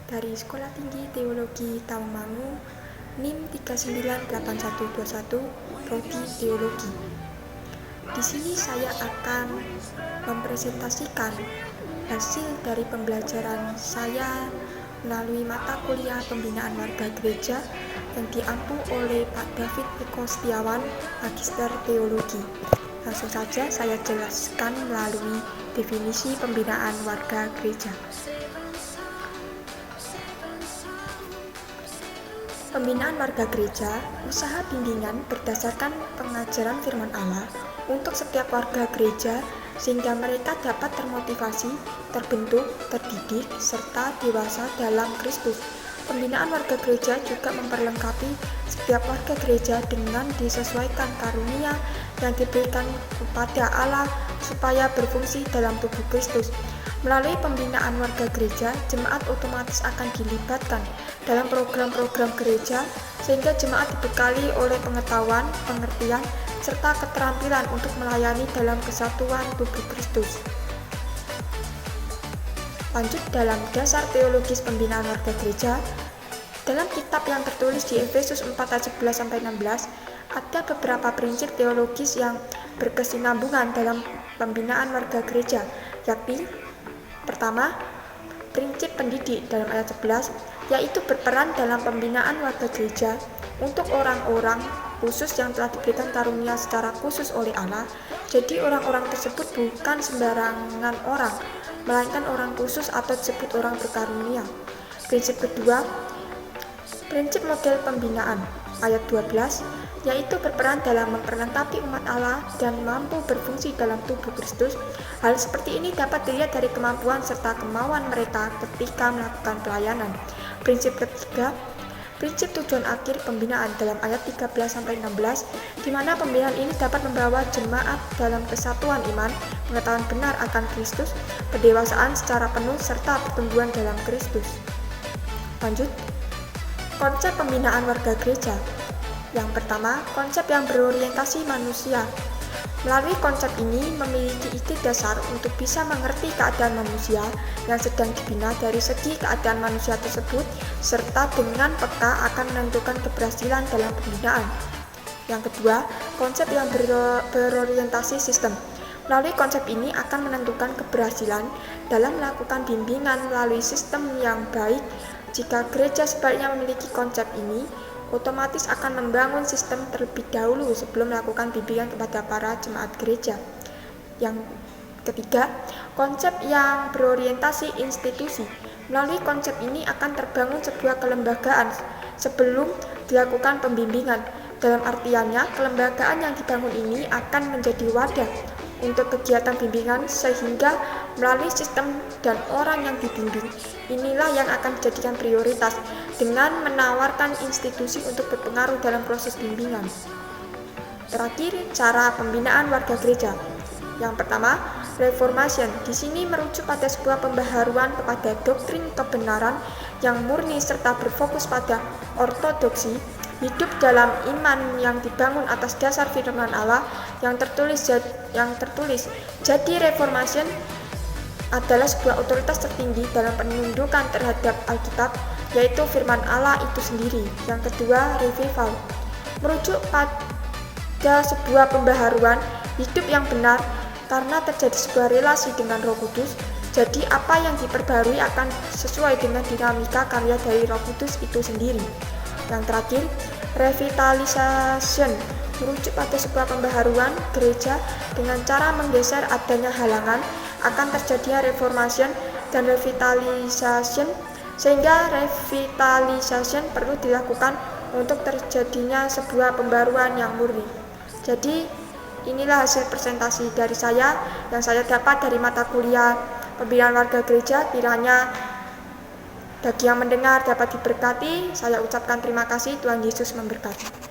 dari Sekolah Tinggi Teologi Tawangmangu, NIM 398121, Prodi Teologi. Di sini saya akan mempresentasikan hasil dari pembelajaran saya melalui mata kuliah Pembinaan Warga Gereja yang diampu oleh Pak David Eko Setiawan, Magister Teologi. Langsung saja saya jelaskan melalui definisi pembinaan warga gereja. Pembinaan warga gereja, usaha bimbingan berdasarkan pengajaran firman Allah untuk setiap warga gereja sehingga mereka dapat termotivasi, terbentuk, terdidik, serta dewasa dalam Kristus. Pembinaan warga gereja juga memperlengkapi setiap warga gereja dengan disesuaikan karunia yang diberikan kepada Allah supaya berfungsi dalam tubuh Kristus. Melalui pembinaan warga gereja, jemaat otomatis akan dilibatkan dalam program-program gereja sehingga jemaat dibekali oleh pengetahuan, pengertian, serta keterampilan untuk melayani dalam kesatuan tubuh Kristus. Lanjut dalam dasar teologis pembinaan warga gereja, dalam kitab yang tertulis di Efesus 4 ayat 11-16, ada beberapa prinsip teologis yang berkesinambungan dalam pembinaan warga gereja, yakni pertama, prinsip pendidik dalam ayat 11, yaitu berperan dalam pembinaan warga gereja untuk orang-orang khusus yang telah diberikan karunia secara khusus oleh Allah. Jadi orang-orang tersebut bukan sembarangan orang, melainkan orang khusus atau disebut orang berkarunia. Prinsip kedua, prinsip model pembinaan ayat 12, yaitu berperan dalam memperlengkapi umat Allah dan mampu berfungsi dalam tubuh Kristus. Hal seperti ini dapat dilihat dari kemampuan serta kemauan mereka ketika melakukan pelayanan. Prinsip ketiga, prinsip tujuan akhir pembinaan dalam ayat 13-16, di mana pembinaan ini dapat membawa jemaat dalam kesatuan iman, pengetahuan benar akan Kristus, pendewasaan secara penuh, serta pertumbuhan dalam Kristus. Lanjut, konsep pembinaan warga gereja. Yang pertama, konsep yang berorientasi manusia. Melalui konsep ini memiliki ide dasar untuk bisa mengerti keadaan manusia yang sedang dibina dari segi keadaan manusia tersebut, serta dengan peka akan menentukan keberhasilan dalam pembinaan. Yang kedua, konsep yang berorientasi sistem. Melalui konsep ini akan menentukan keberhasilan dalam melakukan bimbingan melalui sistem yang baik. Jika gereja sebaliknya memiliki konsep ini, otomatis akan membangun sistem terlebih dahulu sebelum melakukan bimbingan kepada para jemaat gereja. Yang ketiga, konsep yang berorientasi institusi. Melalui konsep ini akan terbangun sebuah kelembagaan sebelum dilakukan pembimbingan. Dalam artiannya, kelembagaan yang dibangun ini akan menjadi wadah untuk kegiatan bimbingan sehingga melalui sistem dan orang yang dibimbing, inilah yang akan dijadikan prioritas dengan menawarkan institusi untuk berpengaruh dalam proses bimbingan. Terakhir, cara pembinaan warga gereja. Yang pertama, reformation. Di sini merujuk pada sebuah pembaharuan kepada doktrin kebenaran yang murni serta berfokus pada ortodoksi, hidup dalam iman yang dibangun atas dasar firman Allah yang tertulis. Jadi reformation adalah sebuah otoritas tertinggi dalam penundukan terhadap Alkitab, yaitu firman Allah itu sendiri. Yang kedua, revival, merujuk pada sebuah pembaharuan hidup yang benar karena terjadi sebuah relasi dengan Roh Kudus. Jadi apa yang diperbarui akan sesuai dengan dinamika karya dari Roh Kudus itu sendiri. Yang terakhir, revitalization, merujuk pada sebuah pembaharuan gereja dengan cara menggeser adanya halangan akan terjadinya reformation dan revitalization, sehingga revitalization perlu dilakukan untuk terjadinya sebuah pembaruan yang murni. Jadi inilah hasil presentasi dari saya yang saya dapat dari mata kuliah pembinaan warga gereja. Kiranya bagi yang mendengar dapat diberkati. Saya ucapkan terima kasih. Tuhan Yesus memberkati.